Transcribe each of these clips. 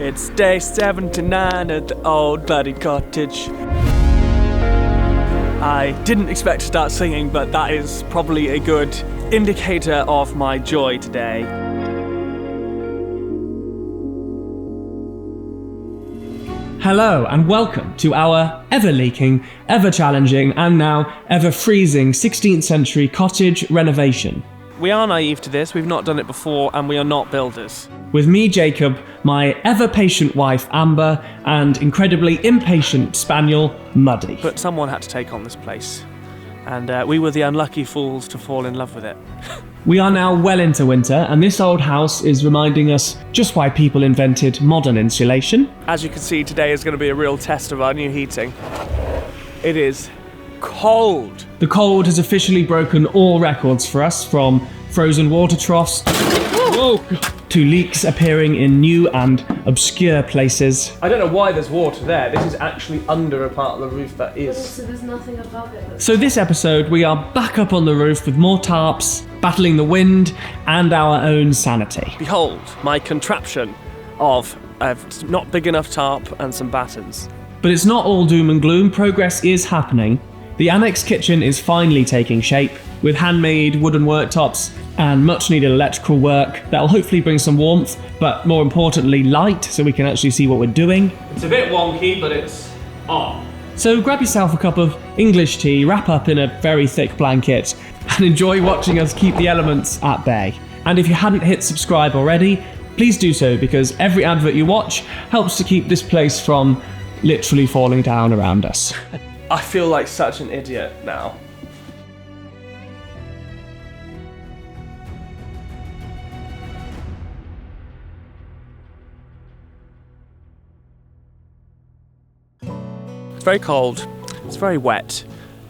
It's day 79 at the old bloody cottage. I didn't expect to start singing, but that is probably a good indicator of my joy today. Hello and welcome to our ever-leaking, ever-challenging and now ever-freezing 16th century cottage renovation. We are naive to this, we've not done it before, and we are not builders. With me, Jacob, my ever-patient wife, Amber, and incredibly impatient spaniel, Muddy. But someone had to take on this place, and we were the unlucky fools to fall in love with it. We are now well into winter, and this old house is reminding us just why people invented modern insulation. As you can see, today is going to be a real test of our new heating. It is cold. The cold has officially broken all records for us, from frozen water troughs to leaks appearing in new and obscure places. I don't know why there's water there. This is actually under a part of the roof that is. So there's nothing above it. So this episode, we are back up on the roof with more tarps, battling the wind and our own sanity. Behold, my contraption of a not big enough tarp and some battens. But it's not all doom and gloom. Progress is happening. The Annex kitchen is finally taking shape, with handmade wooden worktops and much needed electrical work that'll hopefully bring some warmth, but more importantly light, so we can actually see what we're doing. It's a bit wonky, but it's on. So grab yourself a cup of English tea, wrap up in a very thick blanket, and enjoy watching us keep the elements at bay. And if you hadn't hit subscribe already, please do so, because every advert you watch helps to keep this place from literally falling down around us. I feel like such an idiot now. It's very cold, it's very wet,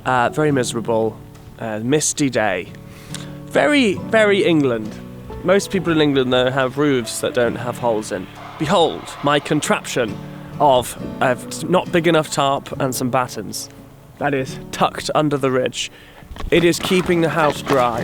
very miserable, misty day. Very, very England. Most people in England, though, have roofs that don't have holes in. Behold, my contraption of a not big enough tarp and some battens. That is tucked under the ridge. It is keeping the house dry.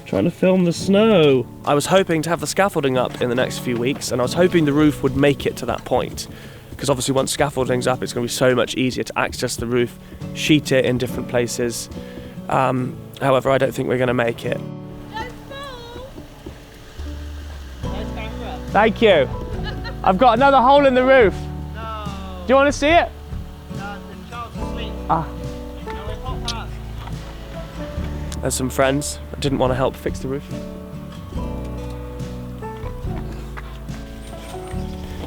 Trying to film the snow. I was hoping to have the scaffolding up in the next few weeks, and I was hoping the roof would make it to that point. Because obviously once scaffolding's up, it's going to be so much easier to access the roof, sheet it in different places. However, I don't think we're going to make it. Thank you. I've got another hole in the roof. No. Do you want to see it? No, the child's asleep. Ah. No, we pop past. There's some friends that didn't want to help fix the roof.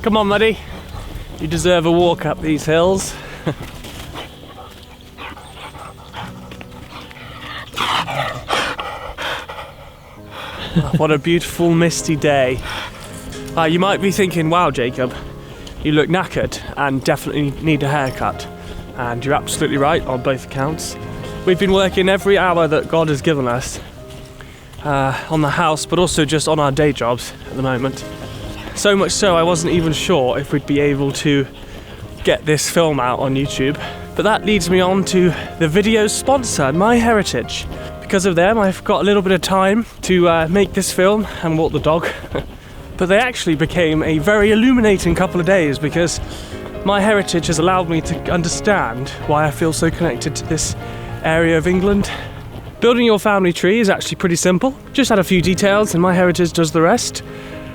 Come on, Muddy. You deserve a walk up these hills. What a beautiful misty day. You might be thinking, wow, Jacob, you look knackered and definitely need a haircut. And you're absolutely right on both accounts. We've been working every hour that God has given us on the house, but also just on our day jobs at the moment. So much so I wasn't even sure if we'd be able to get this film out on YouTube. But that leads me on to the video's sponsor, My Heritage. Because of them, I've got a little bit of time to make this film and walk the dog. But they actually became a very illuminating couple of days, because My Heritage has allowed me to understand why I feel so connected to this area of England. Building your family tree is actually pretty simple. Just add a few details and My Heritage does the rest.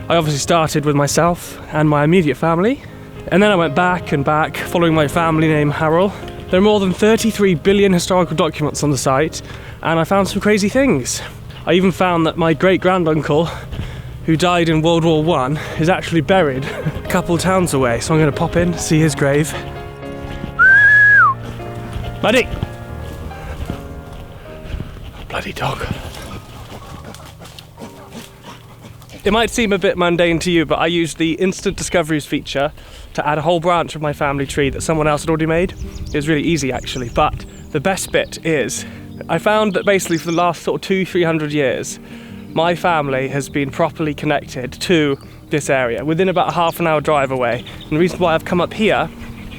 I obviously started with myself and my immediate family, and then I went back and back, following my family name Harold. There are more than 33 billion historical documents on the site, and I found some crazy things. I even found that my great-granduncle, who died in World War I, is actually buried a couple towns away, so I'm going to pop in, see his grave. Buddy! Bloody dog. It might seem a bit mundane to you, but I used the Instant Discoveries feature to add a whole branch of my family tree that someone else had already made. It was really easy, actually, but the best bit is I found that basically for the last sort of 200-300 years, my family has been properly connected to this area within about a half an hour drive away. And the reason why I've come up here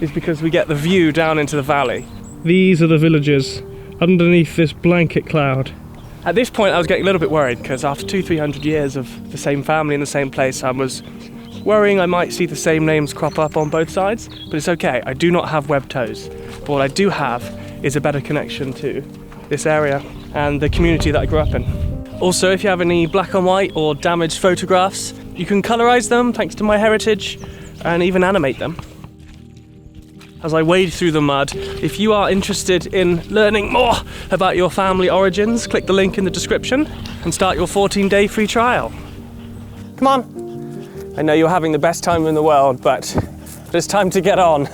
is because we get the view down into the valley. These are the villagers underneath this blanket cloud. At this point I was getting a little bit worried because after 200-300 years of the same family in the same place, I was worrying I might see the same names crop up on both sides, but it's okay. I do not have webbed toes. But what I do have is a better connection to this area and the community that I grew up in. Also, if you have any black and white or damaged photographs, you can colorise them thanks to my heritage and even animate them. As I wade through the mud, if you are interested in learning more about your family origins, click the link in the description and start your 14-day free trial. Come on. I know you're having the best time in the world, but it's time to get on.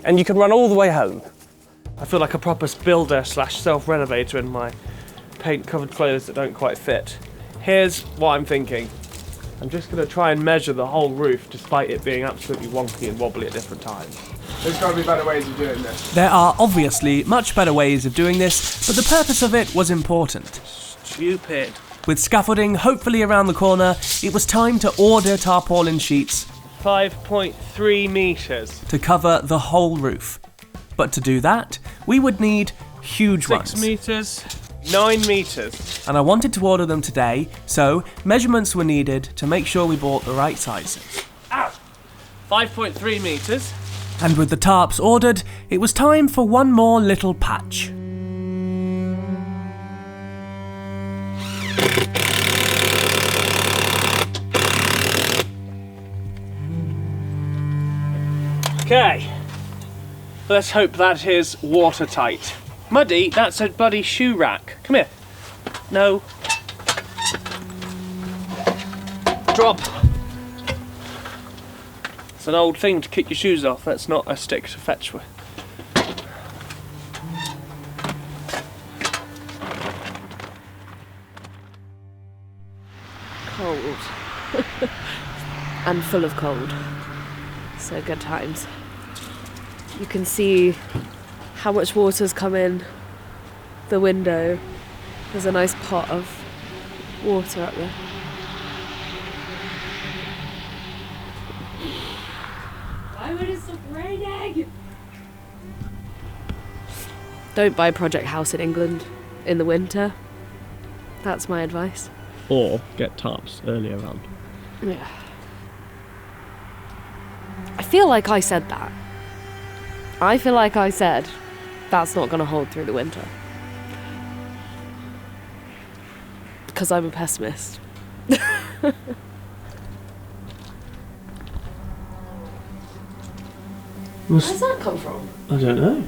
And you can run all the way home. I feel like a proper builder / self-renovator in my paint-covered clothes that don't quite fit. Here's what I'm thinking. I'm just going to try and measure the whole roof despite it being absolutely wonky and wobbly at different times. There's got to be better ways of doing this. There are obviously much better ways of doing this, but the purpose of it was important. Stupid. With scaffolding hopefully around the corner, it was time to order tarpaulin sheets 5.3 metres. to cover the whole roof. But to do that, we would need huge 6 ones. metres. 9 metres. And I wanted to order them today, so measurements were needed to make sure we bought the right sizes. Ow! 5.3 metres. And with the tarps ordered, it was time for one more little patch. Okay. Let's hope that is watertight. Muddy, that's a bloody shoe rack. Come here. No. Drop. It's an old thing to kick your shoes off. That's not a stick to fetch with. Cold. And full of cold. So good times. You can see how much water's come in the window. There's a nice pot of water up there. Why would it stop raining? Don't buy Project House in England in the winter. That's my advice. Or get tarps earlier on. Yeah. I feel like I said that. I feel like I said that's not going to hold through the winter. Because I'm a pessimist. Where's that come from? I don't know.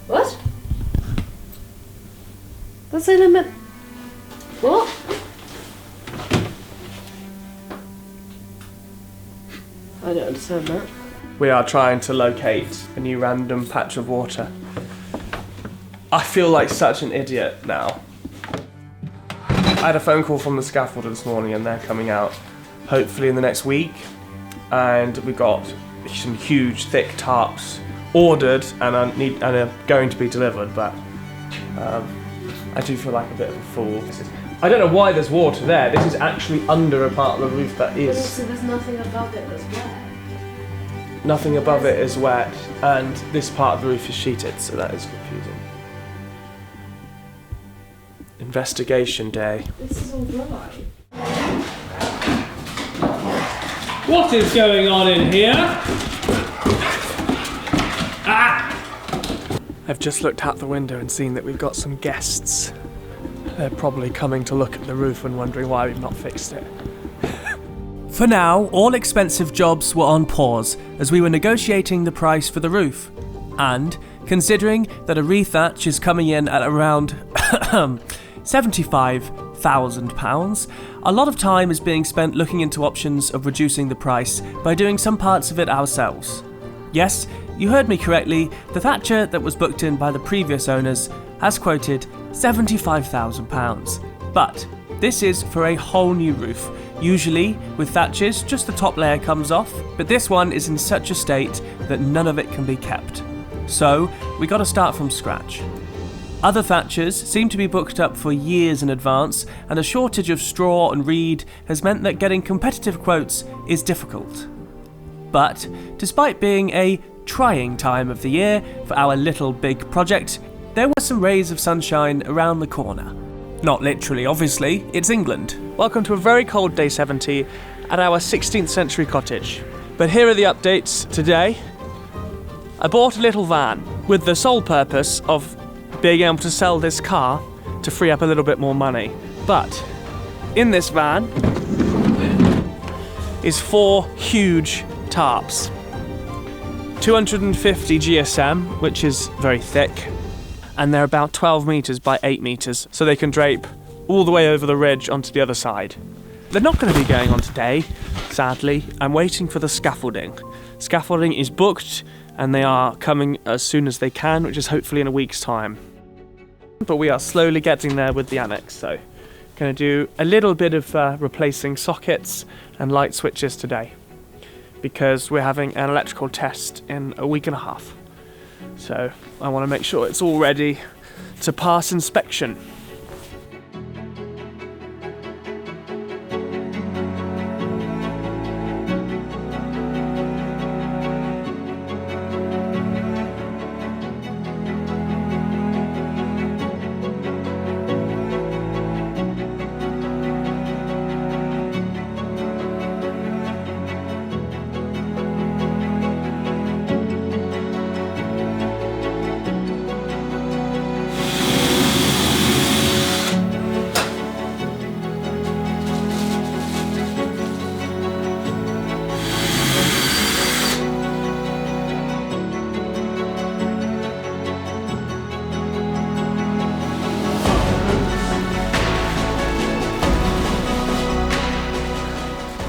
What? That's in a minute. What? I don't understand that. We are trying to locate a new random patch of water. I feel like such an idiot now. I had a phone call from the scaffolder this morning and they're coming out hopefully in the next week. And we got some huge thick tarps ordered and are going to be delivered, but I do feel like a bit of a fool. I don't know why there's water there. This is actually under a part of the roof that is... So there's nothing above it that's wet? Nothing above it is wet, and this part of the roof is sheeted, so that is confusing. Investigation day. This is all dry. What is going on in here? I've just looked out the window and seen that we've got some guests. They're probably coming to look at the roof and wondering why we've not fixed it. For now, all expensive jobs were on pause as we were negotiating the price for the roof. And, considering that a rethatch is coming in at around £75,000, a lot of time is being spent looking into options of reducing the price by doing some parts of it ourselves. Yes, you heard me correctly, the thatcher that was booked in by the previous owners has quoted £75,000. But this is for a whole new roof. Usually, with thatches, just the top layer comes off, but this one is in such a state that none of it can be kept. So, we gotta start from scratch. Other thatchers seem to be booked up for years in advance, and a shortage of straw and reed has meant that getting competitive quotes is difficult. But, despite being a trying time of the year for our little big project, there were some rays of sunshine around the corner. Not literally, obviously, it's England. Welcome to a very cold day 70 at our 16th century cottage. But here are the updates today. I bought a little van with the sole purpose of being able to sell this car to free up a little bit more money. But in this van is 4 huge tarps. 250 GSM, which is very thick, and they're about 12 metres by 8 metres, so they can drape all the way over the ridge onto the other side. They're not going to be going on today, sadly. I'm waiting for the scaffolding. Scaffolding is booked, and they are coming as soon as they can, which is hopefully in a week's time. But we are slowly getting there with the Annex, so going to do a little bit of replacing sockets and light switches today, because we're having an electrical test in a week and a half. So I want to make sure it's all ready to pass inspection.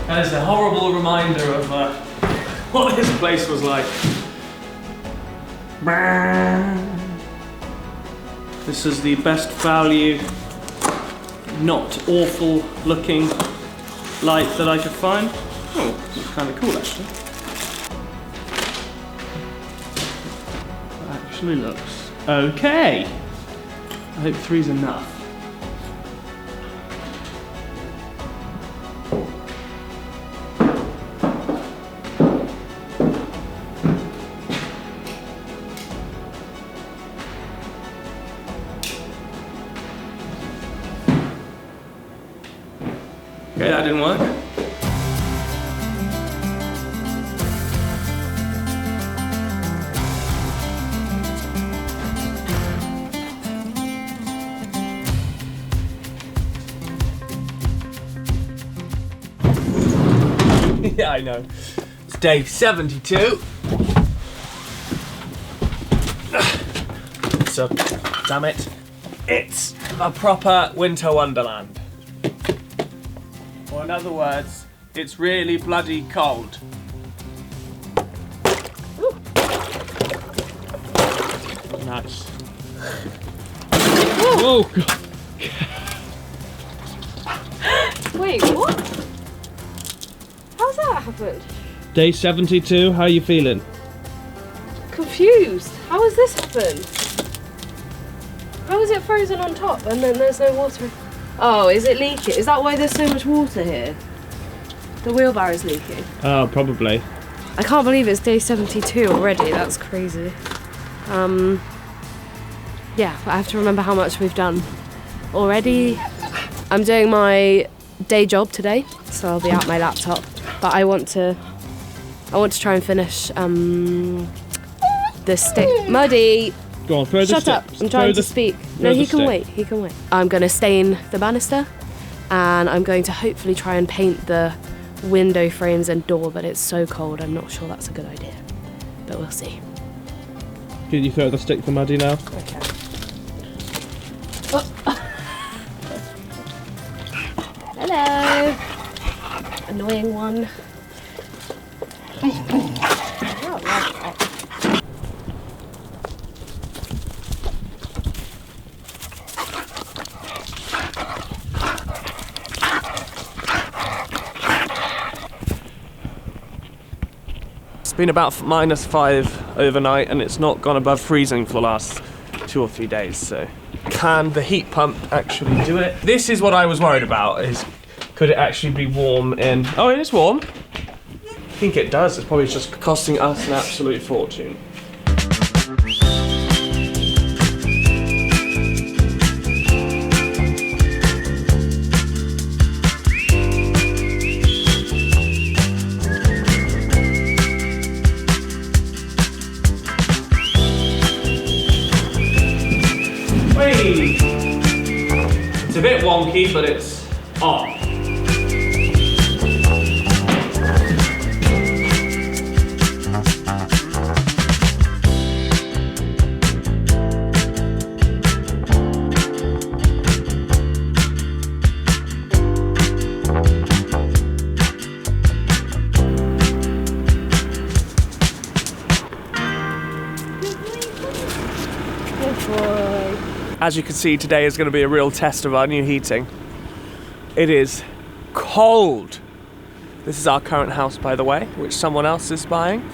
That is a horrible reminder of what this place was like. This is the best value, not awful looking light that I could find. Oh, it's kind of cool actually. That actually looks okay. I hope 3's enough. Okay, that didn't work. Yeah, I know. It's day 72. So, damn it. It's a proper Winter Wonderland. Or in other words, it's really bloody cold. Ooh. Nice. Whoa! Wait, what? How's that happened? Day 72, how are you feeling? Confused. How has this happened? How is it frozen on top and then there's no water? Oh, is it leaking? Is that why there's so much water here? The wheelbarrow's leaking. Oh, probably. I can't believe it's day 72 already. That's crazy. Yeah, but I have to remember how much we've done already. I'm doing my day job today, so I'll be at my laptop. But I want to try and finish the stick. Muddy. Go on, throw the stick. Shut up! I'm trying to speak. No, he can wait. He can wait. I'm going to stain the banister, and I'm going to hopefully try and paint the window frames and door. But it's so cold, I'm not sure that's a good idea. But we'll see. Can you throw the stick for Muddy now? Okay. Oh. Hello. Annoying one. It's been about -5 overnight, and it's not gone above freezing for the last 2 or 3 days, so can the heat pump actually do it? This is what I was worried about, is could it actually be warm in... Oh, it is warm. I think it does. It's probably just costing us an absolute fortune. wonky, but it's on. As you can see, today is going to be a real test of our new heating. It is cold. This is our current house, by the way, which someone else is buying.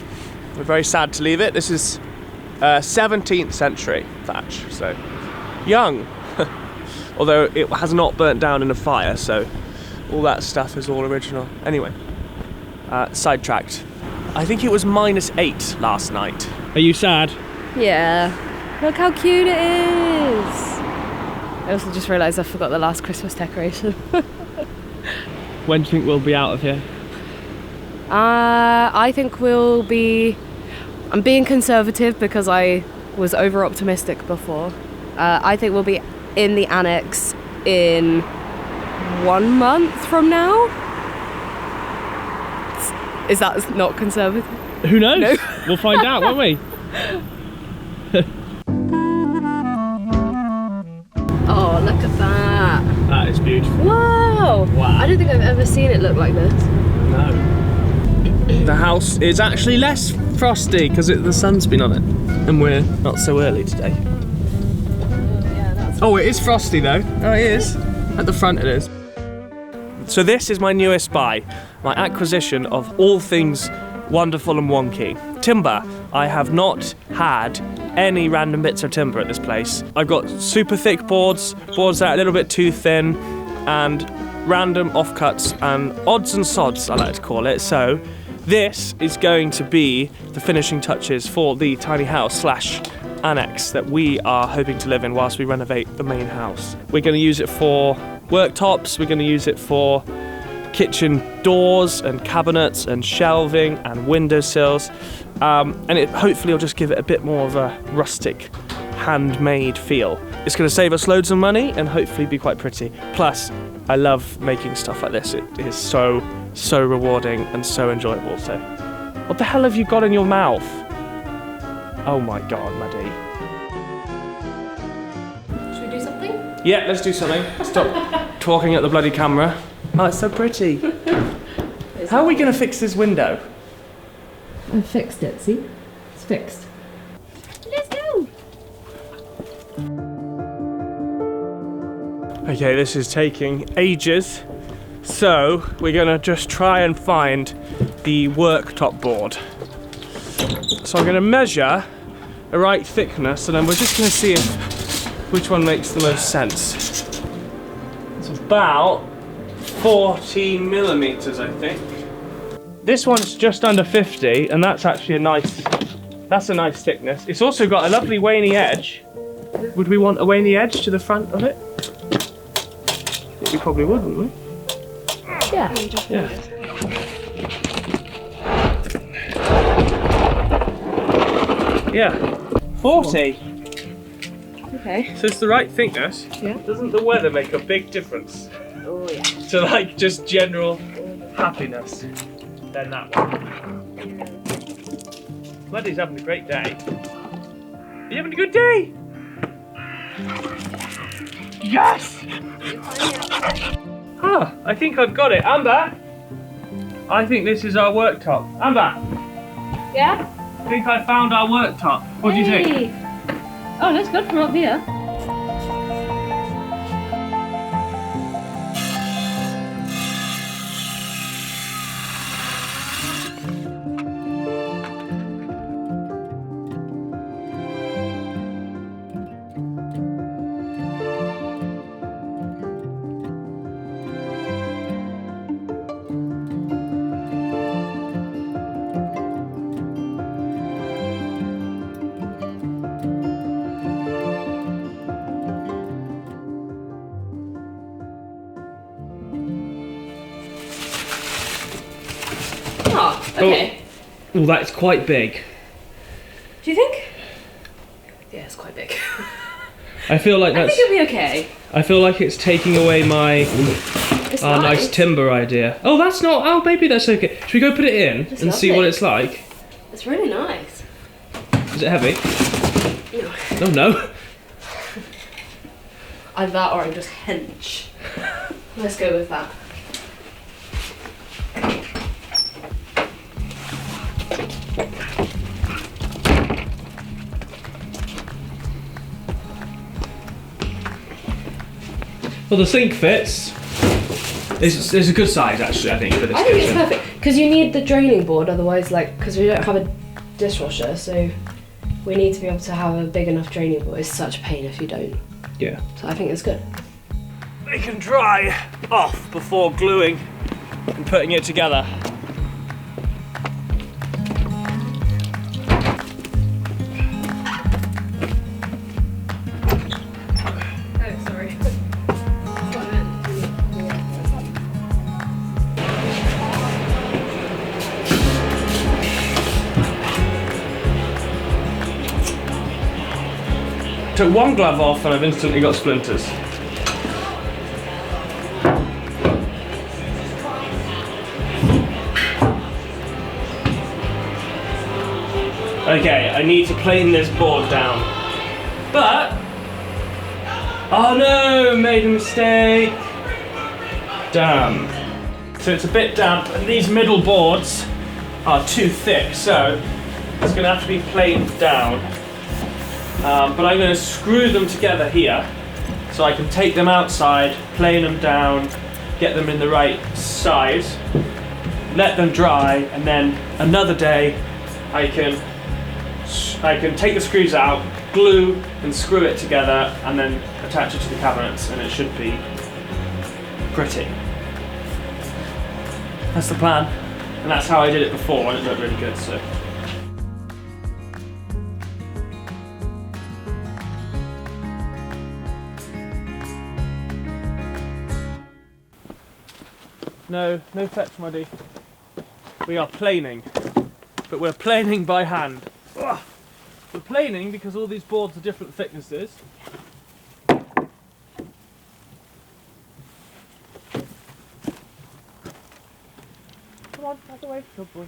We're very sad to leave it. This is 17th century thatch, so young. Although it has not burnt down in a fire, so all that stuff is all original. Anyway, sidetracked. I think it was -8 last night. Are you sad? Yeah. Look how cute it is. I also just realised I forgot the last Christmas decoration. When do you think we'll be out of here? I think we'll be... I'm being conservative because I was over-optimistic before. I think we'll be in the Annex in 1 month from now. Is that not conservative? Who knows? No. We'll find out, won't we? Oh, look at that. That is beautiful. Wow. Wow. I don't think I've ever seen it look like this. No. The house is actually less frosty because the sun's been on it. And we're not so early today. Yeah, that's... Oh, it is frosty though. Oh, it is. At the front it is. So this is my newest buy. My acquisition of all things wonderful and wonky. Timber. I have not had any random bits of timber at this place. I've got super thick boards that are a little bit too thin, and random offcuts and odds and sods, I like to call it. So this is going to be the finishing touches for the tiny house slash annex that we are hoping to live in whilst we renovate the main house. We're going to use it for worktops, we're going to use it for kitchen doors and cabinets and shelving and windowsills, and it hopefully will just give it a bit more of a rustic, handmade feel. It's going to save us loads of money and hopefully be quite pretty. Plus, I love making stuff like this. It is so rewarding and so enjoyable. So, what the hell have you got in your mouth? Oh my god, Maddie. Should we do something? Yeah, let's do something. Stop talking at the bloody camera. Oh, it's so pretty. How are we going to fix this window? I fixed it, see? It's fixed. Let's go! Okay, this is taking ages. So, we're going to just try and find the worktop board. So I'm going to measure the right thickness and then we're just going to see which one makes the most sense. It's about 14 millimeters, I think. This one's just under 50, and that's actually a nice thickness. It's also got a lovely waney edge. Would we want a waney edge to the front of it? I think we probably would, wouldn't we? Yeah. Yeah. Yeah. 40. Okay. So it's the right thickness. Yeah. Doesn't the weather make a big difference Oh yeah. to like just general happiness? Then that one. Buddy's having a great day. Are you having a good day? Yes! Ah, I think I've got it. Amber! I think this is our worktop. Amber! Yeah? I think I found our worktop. What do you think? Oh, that's good from up here. Okay. Oh, that's quite big. Do you think? Yeah, it's quite big. I feel like I that's. think it'll be okay. I feel like it's taking away my It's nice timber idea. Oh, that's not. Oh, maybe that's okay. Should we go put it in It's and see lovely. what it's like? It's really nice. Is it heavy? No. Oh no. Either that or I'm just hench. Let's go with that. Well, the sink fits. It's a good size, actually, I think, for this I think it's kitchen. perfect because you need the draining board, otherwise, like, because we don't have a dishwasher, so we need to be able to have a big enough draining board. It's such a pain if you don't. Yeah. So I think it's good. They can dry off before gluing and putting it together. Oh, sorry. Took one glove off and I've instantly got splinters. Okay, I need to plane this board down. But, oh no, made a mistake. Damn. So it's a bit damp and these middle boards are too thick, so it's gonna have to be planed down. But I'm gonna screw them together here so I can take them outside, plane them down, get them in the right size, let them dry, and then another day I can take the screws out, glue and screw it together, and then attach it to the cabinets, and it should be pretty. That's the plan, and that's how I did it before, and it looked really good. So. No fetch, muddy. We are planing, but we're planing by hand. Ugh. We're planing because all these boards are different thicknesses. Come on, back away. Good boy.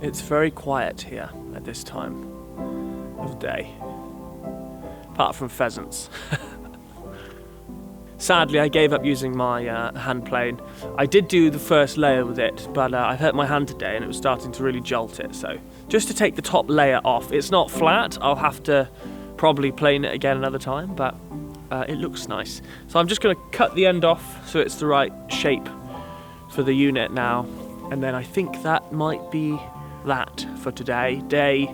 It's very quiet here at this time of day, apart from pheasants. Sadly, I gave up using my hand plane. I did do the first layer with it, but I hurt my hand today and it was starting to really jolt it. So just to take the top layer off, it's not flat. I'll have to probably plane it again another time, but it looks nice. So I'm just going to cut the end off so it's the right shape for the unit now. And then I think that might be that for today. Day,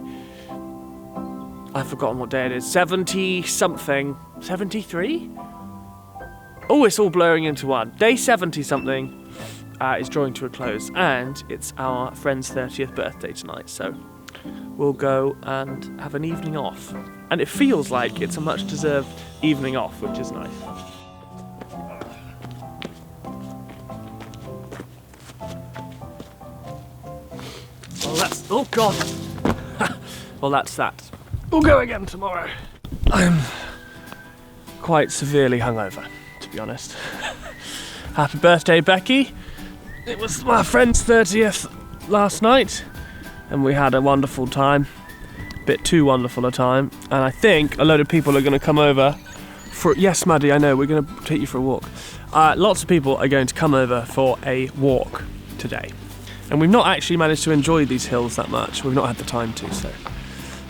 I've forgotten what day it is, 70 something, 73? Oh, it's all blurring into one. Day 70 something is drawing to a close, and it's our friend's 30th birthday tonight, so we'll go and have an evening off. And it feels like it's a much deserved evening off, which is nice. Well, that's, oh God. Well, that's that. We'll go again tomorrow. I'm quite severely hungover, to be honest. Happy birthday, Becky. It was my friend's 30th last night, and we had a wonderful time. A bit too wonderful a time. And I think a load of people are going to come over for, yes, Maddie, I know, we're going to take you for a walk. Lots of people are going to come over for a walk today. And we've not actually managed to enjoy these hills that much. We've not had the time to, so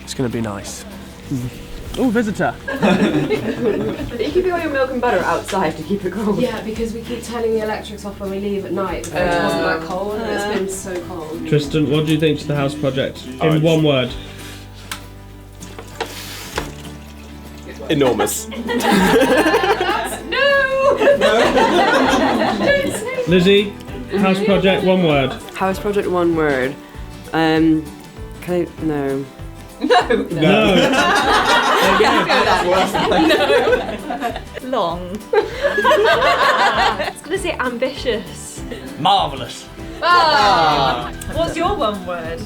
it's going to be nice. Oh, visitor. Are you keeping all your milk and butter outside to keep it cold? Yeah, because we keep turning the electrics off when we leave at night because it wasn't that cold. It's been so cold. Tristan, what do you think to the house project? In one word. Enormous. Lizzie, house project, one word. House project, one word. Can I? No. No. Long. I was going to say ambitious. Marvellous. What's your one word?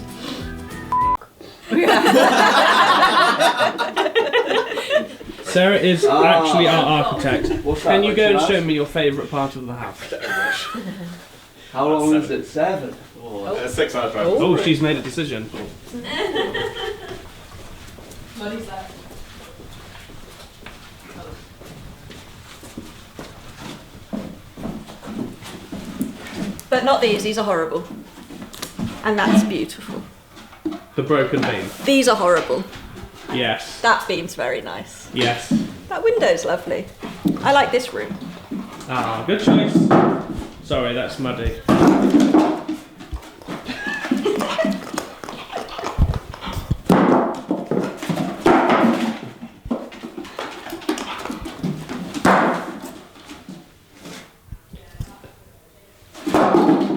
Sarah is actually our architect. Can you go and show me? me your favourite part of the house? How long is it? 7. 6 hours. Oh, she's made a decision. But not these are horrible. And that's beautiful. The broken beam. These are horrible. Yes. That beam's very nice. Yes. That window's lovely. I like this room. Ah, good choice. Sorry, that's muddy.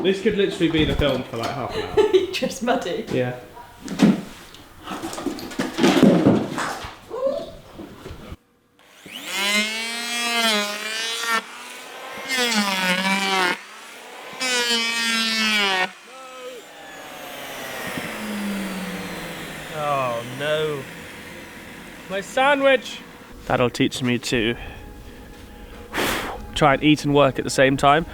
This could literally be the film for like half an hour. Just muddy. Yeah. Oh no. My sandwich! That'll teach me to try and eat and work at the same time.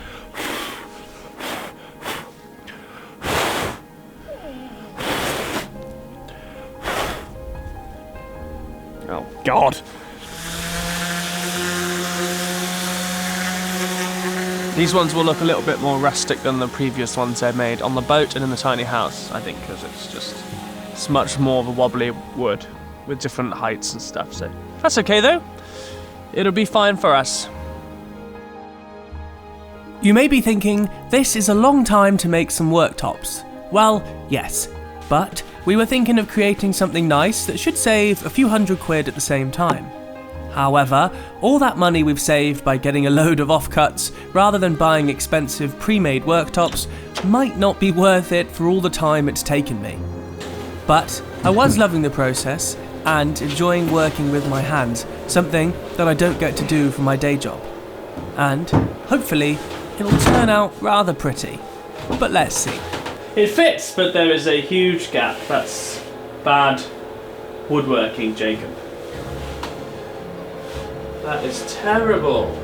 Oh God. These ones will look a little bit more rustic than the previous ones I made on the boat and in the tiny house, I think, because it's much more of a wobbly wood with different heights and stuff, so that's okay though. It'll be fine for us. You may be thinking, this is a long time to make some worktops. Well, yes, but we were thinking of creating something nice that should save a few £100 at the same time. However, all that money we've saved by getting a load of offcuts rather than buying expensive pre-made worktops might not be worth it for all the time it's taken me. But I was loving the process and enjoying working with my hands, something that I don't get to do for my day job. And hopefully it'll turn out rather pretty. But let's see. It fits, but there is a huge gap. That's bad woodworking, Jacob. That is terrible.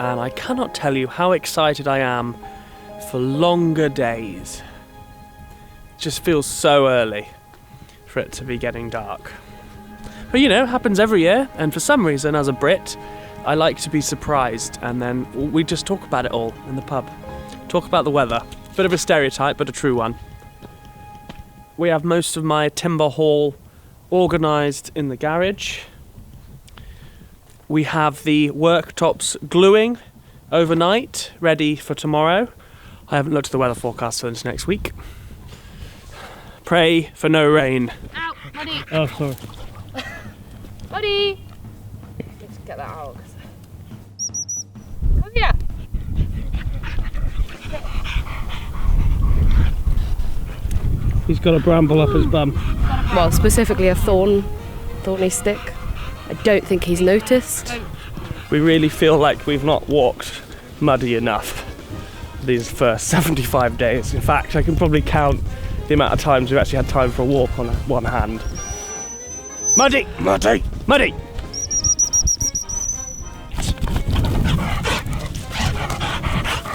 And I cannot tell you how excited I am for longer days. It just feels so early for it to be getting dark. But you know, it happens every year, and for some reason, as a Brit, I like to be surprised, and then we just talk about it all in the pub. Talk about the weather. Bit of a stereotype, but a true one. We have most of my timber haul organised in the garage. We have the worktops gluing overnight, ready for tomorrow. I haven't looked at the weather forecast for this next week. Pray for no rain. Ow, buddy, Oh, sorry. buddy. Let's get that out. Come here. He's got a bramble up his bum. Well, specifically a thorny stick. I don't think he's noticed. We really feel like we've not walked muddy enough these first 75 days. In fact, I can probably count the amount of times we've actually had time for a walk on one hand. Muddy! Muddy! Muddy!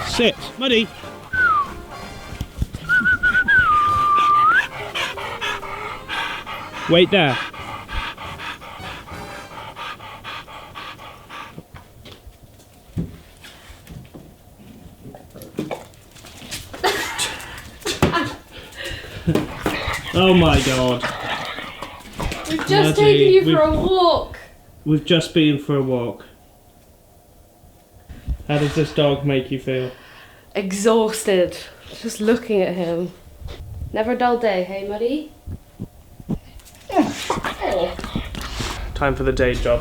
Sit! Muddy! Wait there. Oh my god. We've just taken you for a walk. We've just been for a walk. How does this dog make you feel? Exhausted. Just looking at him. Never a dull day, hey Muddy? Oh. Time for the day job.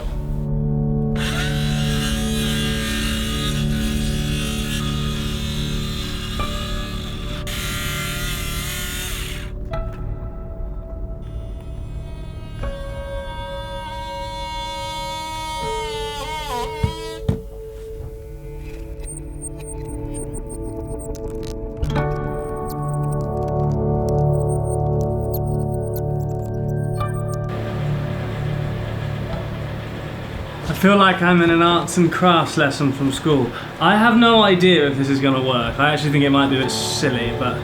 I feel like I'm in an arts and crafts lesson from school. I have no idea if this is going to work. I actually think it might be a bit silly, but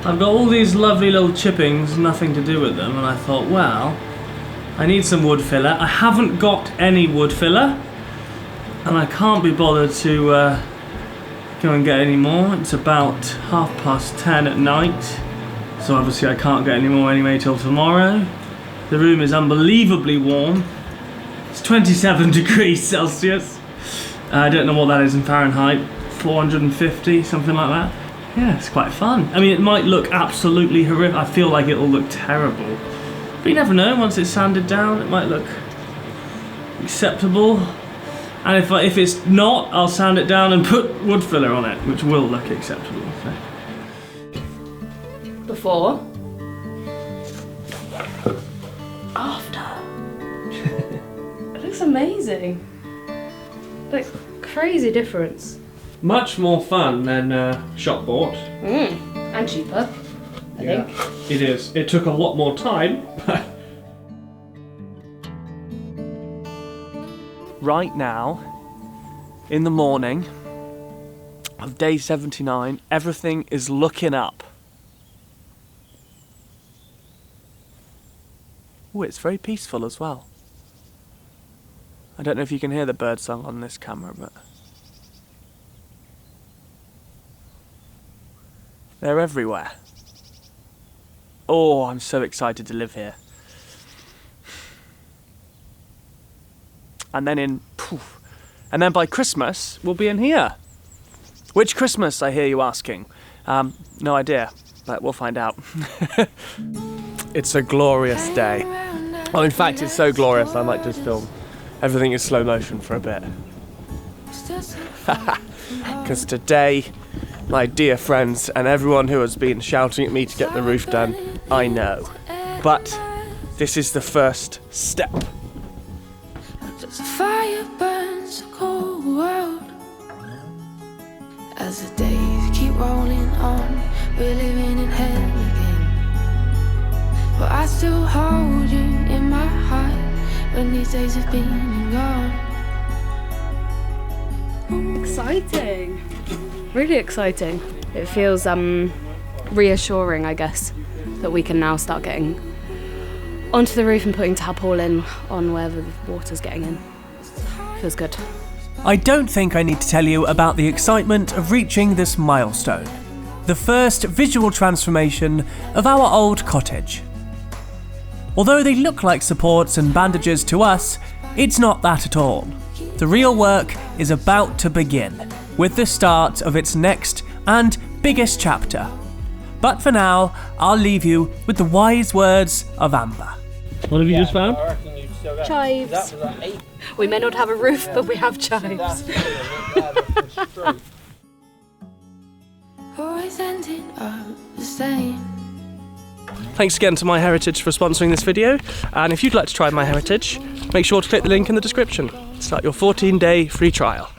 I've got all these lovely little chippings, nothing to do with them, and I thought, well, I need some wood filler. I haven't got any wood filler, and I can't be bothered to go and get any more. It's about 10:30 at night, so obviously I can't get any more anyway till tomorrow. The room is unbelievably warm. It's 27 degrees Celsius. I don't know what that is in Fahrenheit, 450, something like that. Yeah, it's quite fun. I mean, it might look absolutely horrific. I feel like it'll look terrible. But you never know, once it's sanded down, it might look acceptable. And if it's not, I'll sand it down and put wood filler on it, which will look acceptable. So. Before. After. It looks amazing. Like, crazy difference. Much more fun than shop bought. And cheaper, I think. It is. It took a lot more time. Right now, in the morning of day 79, everything is looking up. Oh, it's very peaceful as well. I don't know if you can hear the birdsong on this camera, but they're everywhere. Oh, I'm so excited to live here. And then by Christmas, we'll be in here. Which Christmas, I hear you asking? No idea, but we'll find out. It's a glorious day. Oh, in fact, it's so glorious, I might just film everything in slow motion for a bit. Because today, my dear friends and everyone who has been shouting at me to get the roof done, I know. But this is the first step. As the fire burns a cold world, as the days keep rolling on, we're living in hell again. But I still hold you in my heart when these days have been and gone. Exciting. Really exciting. It feels reassuring, I guess, that we can now start getting onto the roof and putting tarpaulin on wherever the water's getting in. Feels good. I don't think I need to tell you about the excitement of reaching this milestone. The first visual transformation of our old cottage. Although they look like supports and bandages to us, it's not that at all. The real work is about to begin, with the start of its next and biggest chapter. But for now, I'll leave you with the wise words of Amber. What have you just found? Chives. We may not have a roof, but we have chives. Always ending up the same. Thanks again to My Heritage for sponsoring this video, and if you'd like to try My Heritage, make sure to click the link in the description. Start your 14-day free trial.